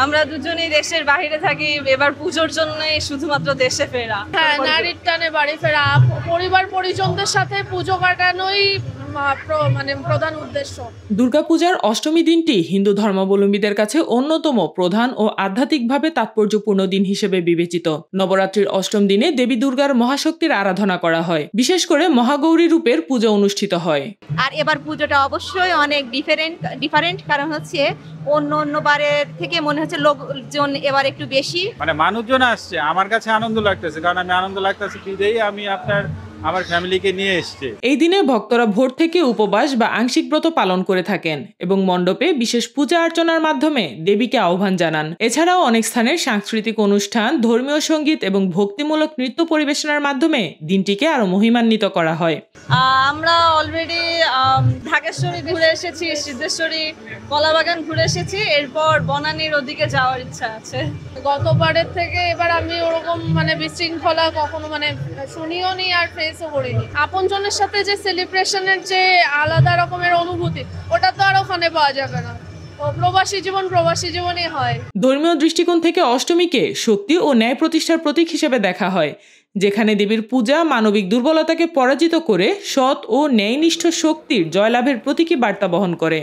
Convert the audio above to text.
আমরা দুজনেই দেশের বাইরে থাকি, এবার পুজোর জন্য শুধুমাত্র দেশে ফেরা। হ্যাঁ, নারীর টানে বাড়ি ফেরা, পরিবার পরিজনদের সাথে পুজো কাটানোই মানে প্রধান উদ্দেশ্য। দুর্গাপূজার অষ্টমী দিনটি হিন্দু ধর্মাবলম্বীদের কাছে অন্যতম প্রধান ও আধ্যাত্মিকভাবে তাৎপর্যপূর্ণ দিন হিসেবে বিবেচিত। নবরাত্রির অষ্টম দিনে দেবী দুর্গার মহাশক্তির আরাধনা করা হয়, বিশেষ করে মহাগৌরী রূপের পূজা অনুষ্ঠিত হয়। আর এবার পুজোটা অবশ্যই অনেক ডিফারেন্ট, কারণ হচ্ছে অন্য বারের থেকে মনে হচ্ছে লোকজন এবার একটু বেশি, মানে মানুষজন আসছে। আমার কাছে আনন্দ লাগতেছে, কারণ আমি আনন্দ লাগতেছে বিদেই আমি আমার ফ্যামিলিকে নিয়ে এসেছি। এই দিনে ভক্তরা ভোর থেকে উপবাস বা আংশিক ব্রত পালন করে থাকেন এবং মণ্ডপে বিশেষ পূজা অর্চনার মাধ্যমে দেবীকে আহ্বান জানান। এছাড়াও অনেক স্থানে সাংস্কৃতিক অনুষ্ঠান, ধর্মীয় সঙ্গীত এবং ভক্তিমূলক নৃত্য পরিবেশনার মাধ্যমে দিনটিকে আরো মহিমান্বিত করা হয়। আমরা অলরেডি ঢাকেশ্বরী ঘুরে এসেছি, সিদ্ধেশ্বরী, কলাবাগান ঘুরে এসেছি, এরপর বনানীর ওদিকে যাওয়ার ইচ্ছা আছে। গতবারের থেকে এবার আমি ওরকম মানে বিশৃঙ্খলা কখনো মানে শুনিও নি আর ফেসও করিনি। আপনজনের সাথে যে সেলিব্রেশনের যে আলাদা রকমের অনুভূতি, ওটা তো আর ওখানে পাওয়া যাবে না। প্রবাসী জীবনই হয়। ধর্মীয় দৃষ্টিকোণ থেকে অষ্টমীকে শক্তি ও ন্যায় প্রতিষ্ঠার প্রতীক হিসেবে দেখা হয়, যেখানে দেবীর পূজা মানবিক দুর্বলতাকে পরাজিত করে সৎ ও ন্যায়নিষ্ঠ শক্তির জয়লাভের প্রতীকী বার্তা বহন করে।